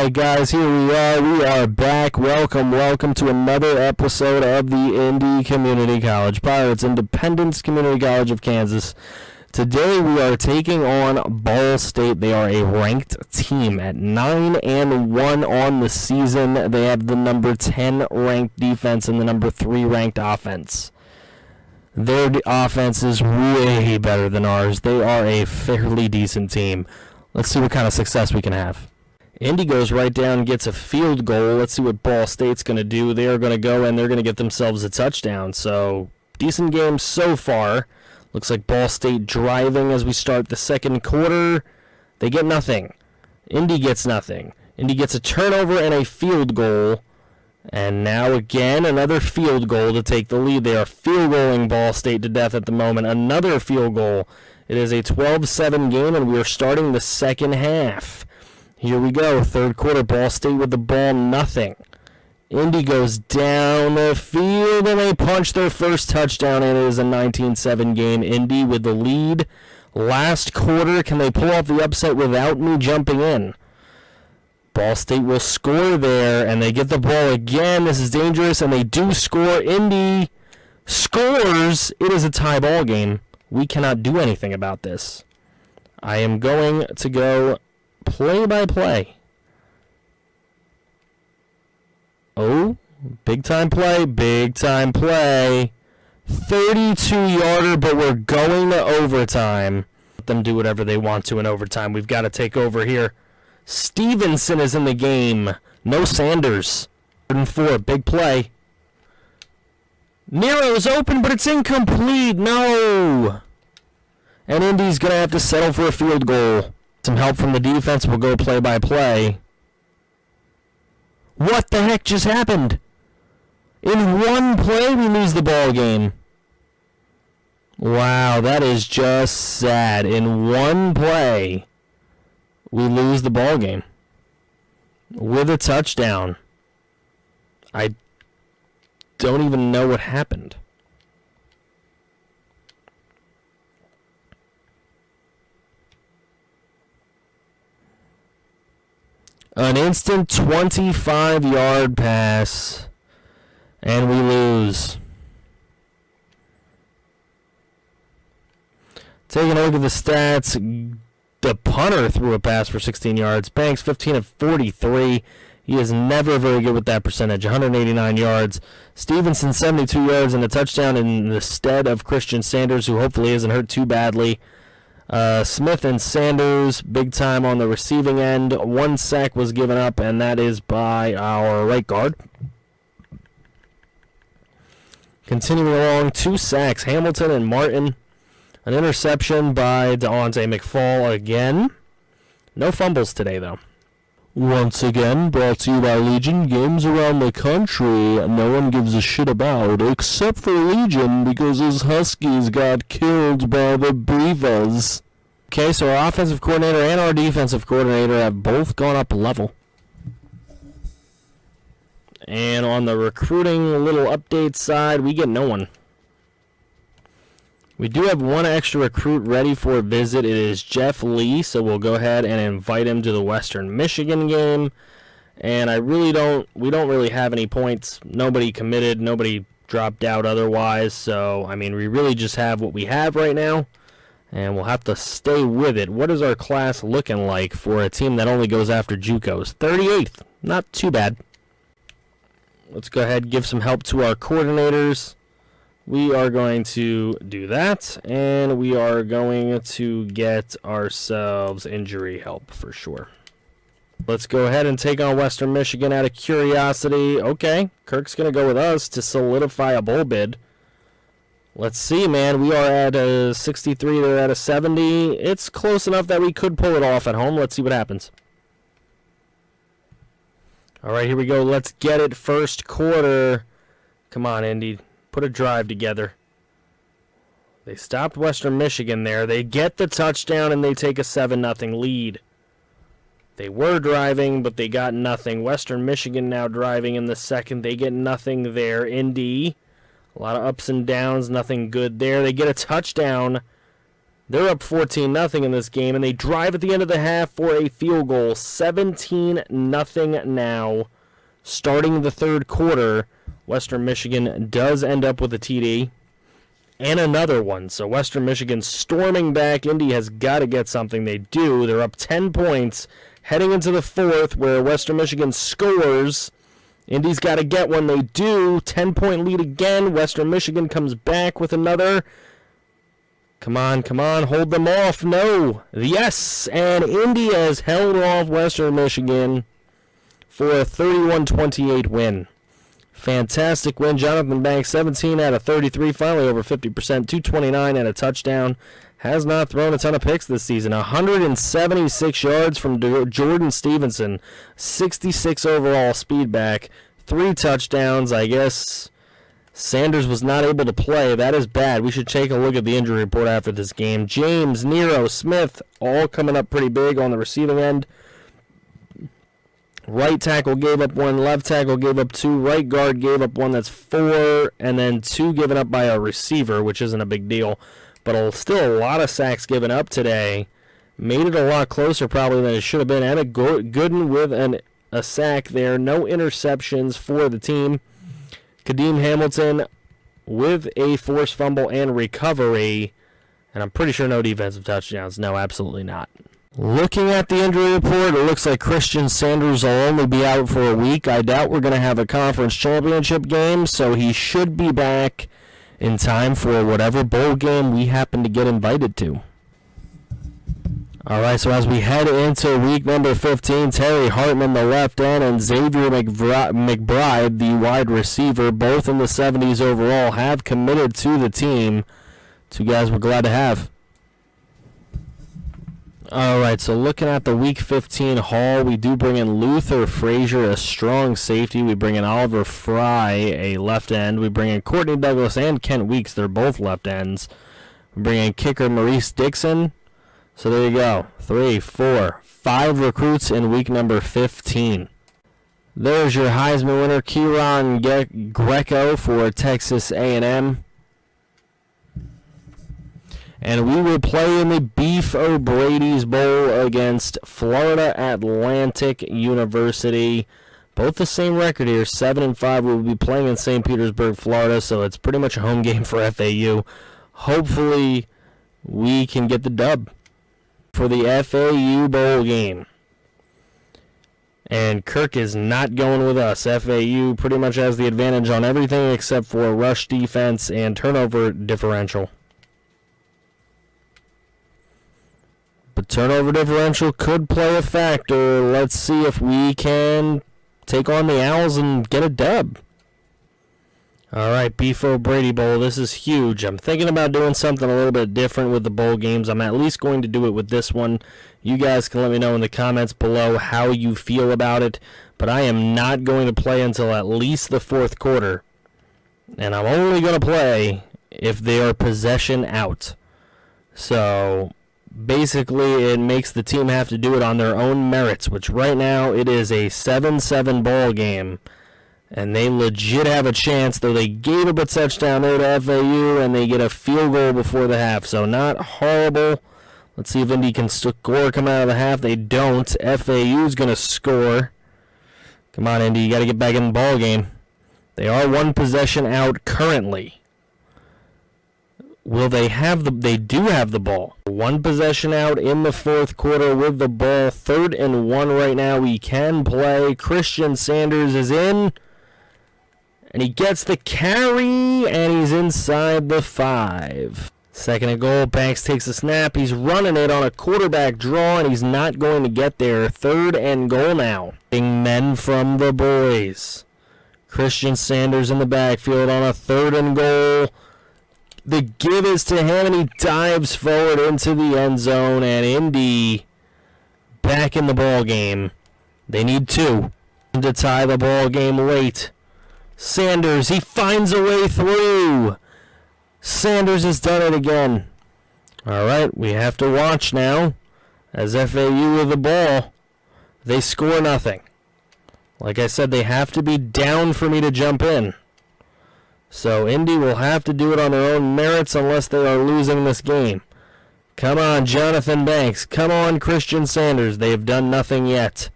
right, guys, here we are. We are back. Welcome to another episode of the Indy Community College Pirates, Independence Community College of Kansas. Today we are taking on Ball State. They are a ranked team at 9-1 on the season. They have the number 10 ranked defense and the number 3 ranked offense. Their offense is way better than ours. They are a fairly decent team. Let's see what kind of success we can have. Indy goes right down and gets a field goal. Let's see what Ball State's going to do. They are going to go and they're going to get themselves a touchdown. So, decent game so far. Looks like Ball State driving as we start the second quarter. They get nothing. Indy gets nothing. Indy gets a turnover and a field goal. And now again, another field goal to take the lead. They are field goaling Ball State to death at the moment. Another field goal. It is a 12-7 game, and we are starting the second half. Here we go. Third quarter, Ball State with the ball, nothing. Indy goes down the field, and they punch their first touchdown, and it is a 19-7 game. Indy with the lead. Last quarter, can they pull off the upset without me jumping in? Ball State will score there, and they get the ball again. This is dangerous, and they do score. Indy scores. It is a tie ball game. We cannot do anything about this. I am going to go play-by-play. Oh, big-time play, big-time play. 32-yarder, but we're going to overtime. Let them do whatever they want to in overtime. We've got to take over here. Stevenson is in the game. No Sanders. 3rd and 4, big play. Nero's open, but it's incomplete. No. And Indy's going to have to settle for a field goal. Some help from the defense. We'll go play-by-play. What the heck just happened? In one play, we lose the ball game. Wow, that is just sad. In one play, we lose the ball game. With a touchdown. I don't even know what happened. An instant 25-yard pass, and we lose. Taking a look at the stats, the punter threw a pass for 16 yards. Banks 15 of 43. He is never very good with that percentage. 189 yards. Stevenson 72 yards and a touchdown in the stead of Christian Sanders, who hopefully isn't hurt too badly. Smith and Sanders, big time on the receiving end. 1 sack was given up, and that is by our right guard. Continuing along, 2 sacks, Hamilton and Martin. An interception by Deontay McFall again. No fumbles today, though. Once again, brought to you by Legion. Games around the country no one gives a shit about, except for Legion, because his Huskies got killed by the Brevas. Okay, so our offensive coordinator and our defensive coordinator have both gone up a level. And on the recruiting little update side, we get no one. We do have 1 extra recruit ready for a visit. It is Jeff Lee, so we'll go ahead and invite him to the Western Michigan game. And we don't really have any points. Nobody committed, nobody dropped out otherwise. So, I mean, we really just have what we have right now, and we'll have to stay with it. What is our class looking like for a team that only goes after JUCOs? 38th, not too bad. Let's go ahead and give some help to our coordinators. We are going to do that, and we are going to get ourselves injury help for sure. Let's go ahead and take on Western Michigan out of curiosity. Okay, Kirk's going to go with us to solidify a bowl bid. Let's see, man. We are at a 63. They're at a 70. It's close enough that we could pull it off at home. Let's see what happens. All right, here we go. Let's get it. First quarter. Come on, Indy. Put a drive together. They stopped Western Michigan there. They get the touchdown, and they take a 7-0 lead. They were driving, but they got nothing. Western Michigan now driving in the second. They get nothing there. Indy, a lot of ups and downs, nothing good there. They get a touchdown. They're up 14-0 in this game, and they drive at the end of the half for a field goal. 17-0 now. Starting the third quarter, Western Michigan does end up with a TD and another one. So Western Michigan storming back. Indy has got to get something. They do. They're up 10 points heading into the fourth where Western Michigan scores. Indy's got to get one. They do. 10-point lead again. Western Michigan comes back with another. Come on, come on. Hold them off. No. Yes. And Indy has held off Western Michigan for a 31-28 win. Fantastic win. Jonathan Banks, 17 out of 33, finally over 50%, 229 and a touchdown. Has not thrown a ton of picks this season. 176 yards from Jordan Stevenson, 66 overall speed back, 3 touchdowns. I guess Sanders was not able to play. That is bad. We should take a look at the injury report after this game. James, Nero, Smith, all coming up pretty big on the receiving end. Right tackle gave up 1, left tackle gave up 2, right guard gave up 1, that's 4, and then 2 given up by a receiver, which isn't a big deal. But still a lot of sacks given up today. Made it a lot closer probably than it should have been. And a Gooden with a sack there. No interceptions for the team. Kadeem Hamilton with a forced fumble and recovery. And I'm pretty sure no defensive touchdowns. No, absolutely not. Looking at the injury report, it looks like Christian Sanders will only be out for a week. I doubt we're going to have a conference championship game, so he should be back in time for whatever bowl game we happen to get invited to. All right, so as we head into week number 15, Terry Hartman, the left end, and Xavier McBride, the wide receiver, both in the 70s overall, have committed to the team. 2 guys we're glad to have. All right, so looking at the Week 15 haul, we do bring in Luther Frazier, a strong safety. We bring in Oliver Fry, a left end. We bring in Courtney Douglas and Kent Weeks. They're both left ends. We bring in kicker Maurice Dixon. So there you go. 3, 4, 5 recruits in week number 15. There's your Heisman winner, Kieran Greco for Texas A&M. And we will play in the Beef O'Brady's Bowl against Florida Atlantic University. Both the same record here, 7-5. We will be playing in St. Petersburg, Florida, so it's pretty much a home game for FAU. Hopefully, we can get the dub for the FAU Bowl game. And Kirk is not going with us. FAU pretty much has the advantage on everything except for rush defense and turnover differential. But turnover differential could play a factor. Let's see if we can take on the Owls and get a dub. All right, Beef O'Brady Bowl. This is huge. I'm thinking about doing something a little bit different with the bowl games. I'm at least going to do it with this one. You guys can let me know in the comments below how you feel about it. But I am not going to play until at least the fourth quarter. And I'm only going to play if they are possession out. So basically, it makes the team have to do it on their own merits, which right now it is a 7-7 ball game. And they legit have a chance, though they gave up a touchdown there to FAU, and they get a field goal before the half. So not horrible. Let's see if Indy can score coming out of the half. They don't. FAU's going to score. Come on, Indy. You got to get back in the ball game. They are 1 possession out currently. Will they have they do have the ball. 1 possession out in the fourth quarter with the ball. 3rd and 1 right now. We can play. Christian Sanders is in. And he gets the carry, and he's inside the 5. 2nd and goal. Banks takes a snap. He's running it on a quarterback draw, and he's not going to get there. 3rd and goal now. Men from the boys. Christian Sanders in the backfield on a 3rd and goal. The give is to him, and he dives forward into the end zone, and Indy back in the ball game. They need 2 to tie the ball game late. Sanders, he finds a way through. Sanders has done it again. All right, we have to watch now as FAU with the ball. They score nothing. Like I said, they have to be down for me to jump in. So Indy will have to do it on their own merits unless they are losing this game. Come on, Jonathan Banks. Come on, Christian Sanders. They've done nothing yet.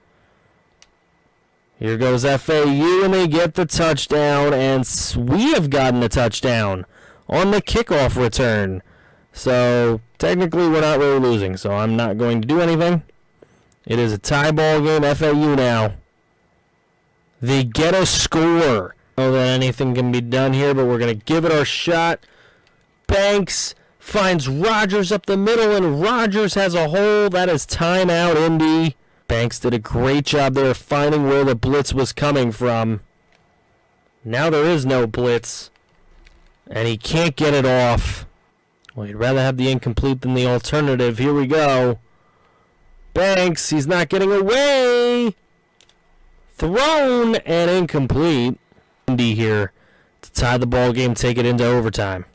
Here goes FAU, and they get the touchdown, and we have gotten a touchdown on the kickoff return. So, technically, we're not really losing, so I'm not going to do anything. It is a tie ball game, FAU now. They get a score. I don't know that anything can be done here, but we're going to give it our shot. Banks finds Rogers up the middle, and Rogers has a hole. That is timeout, Indy. Banks did a great job there finding where the blitz was coming from. Now there is no blitz, and he can't get it off. Well, he'd rather have the incomplete than the alternative. Here we go. Banks, he's not getting away. Thrown and incomplete. Indy here to tie the ball game, take it into overtime.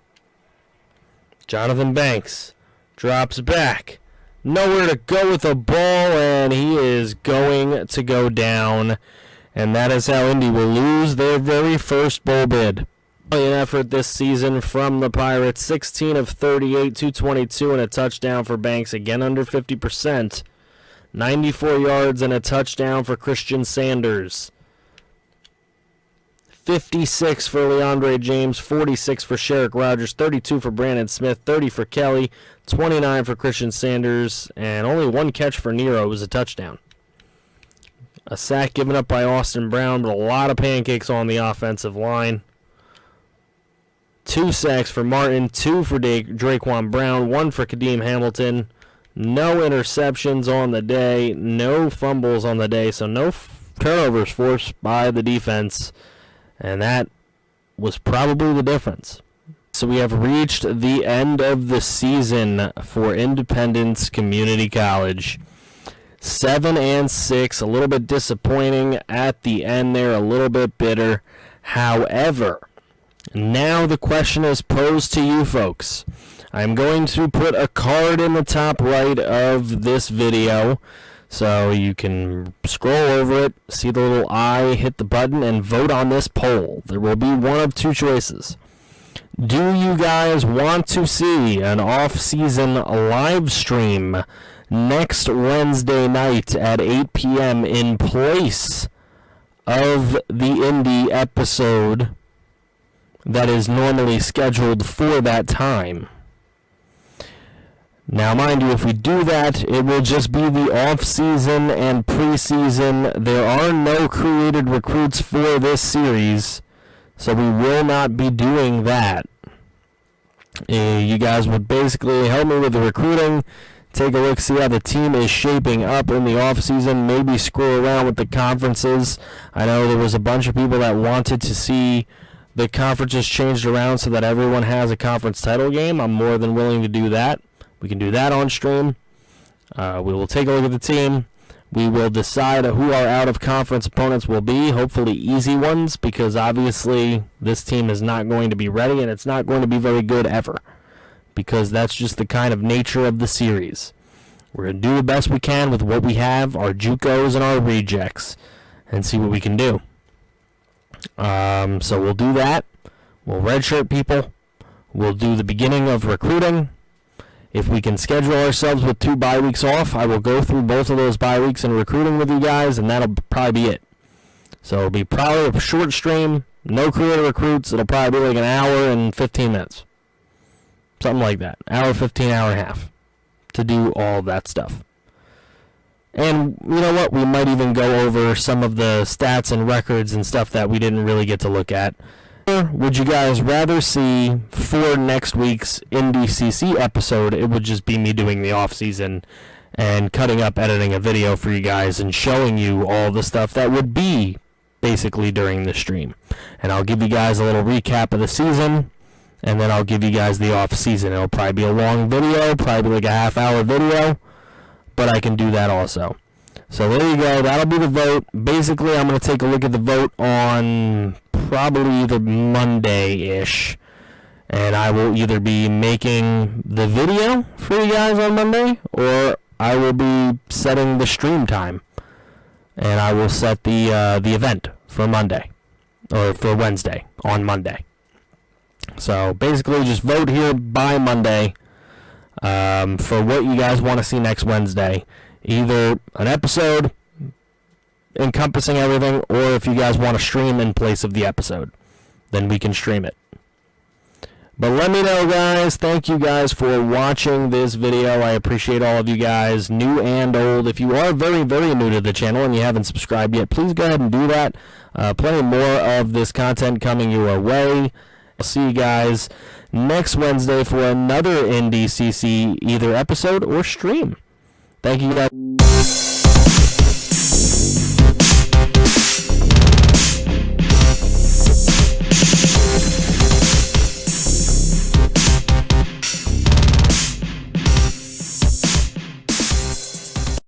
Jonathan Banks drops back. Nowhere to go with the ball, and he is going to go down. And that is how Indy will lose their very first bowl bid. An effort this season from the Pirates. 16 of 38, 222, and a touchdown for Banks. Again under 50%. 94 yards and a touchdown for Christian Sanders. 56 for Leandre James, 46 for Sherrick Rogers, 32 for Brandon Smith, 30 for Kelly, 29 for Christian Sanders, and only one catch for Nero. It was a touchdown. A sack given up by Austin Brown, but a lot of pancakes on the offensive line. 2 sacks for Martin, 2 for Draquan Brown, 1 for Kadeem Hamilton. No interceptions on the day, no fumbles on the day, so no turnovers forced by the defense. And that was probably the difference. So we have reached the end of the season for Independence Community College. 7-6, a little bit disappointing at the end there, a little bit bitter. However, now the question is posed to you folks. I'm going to put a card in the top right of this video, so you can scroll over it, see the little eye, hit the button, and vote on this poll. There will be one of 2 choices. Do you guys want to see an off-season live stream next Wednesday night at 8 p.m. in place of the Indy episode that is normally scheduled for that time? Now, mind you, if we do that, it will just be the off-season and preseason. There are no created recruits for this series, so we will not be doing that. You guys would basically help me with the recruiting, take a look, see how the team is shaping up in the off-season, maybe screw around with the conferences. I know there was a bunch of people that wanted to see the conferences changed around so that everyone has a conference title game. I'm more than willing to do that. We can do that on stream. We will take a look at the team. We will decide who our out-of-conference opponents will be, hopefully easy ones, because obviously this team is not going to be ready, and it's not going to be very good ever, because that's just the kind of nature of the series. We're going to do the best we can with what we have, our JUCOs and our rejects, and see what we can do. So we'll do that. We'll redshirt people. We'll do the beginning of recruiting. If we can schedule ourselves with 2 bye weeks off, I will go through both of those bye weeks in recruiting with you guys, and that'll probably be it. So it'll be probably a short stream, no creative recruits. It'll probably be like an hour and 15 minutes. Something like that. Hour 15, hour and a half to do all that stuff. And you know what? We might even go over some of the stats and records and stuff that we didn't really get to look at. Would you guys rather see for next week's NDCC episode, it would just be me doing the off-season and cutting up, editing a video for you guys and showing you all the stuff that would be basically during the stream. And I'll give you guys a little recap of the season, and then I'll give you guys the off-season. It'll probably be a long video, probably like a half-hour video, but I can do that also. So there you go. That'll be the vote. Basically, I'm going to take a look at the vote on probably either Monday-ish, and I will either be making the video for you guys on Monday, or I will be setting the stream time, and I will set the event for Monday, or for Wednesday on Monday. So basically, just vote here by Monday. for what you guys want to see next Wednesday. Either an episode encompassing everything, or if you guys want to stream in place of the episode, then we can stream it. But let me know, guys. Thank you guys for watching this video. I appreciate all of you guys, new and old. If you are very, very new to the channel and you haven't subscribed yet, please go ahead and do that. Plenty more of this content coming your way. I'll see you guys next Wednesday for another NDCC either episode or stream. Thank you guys.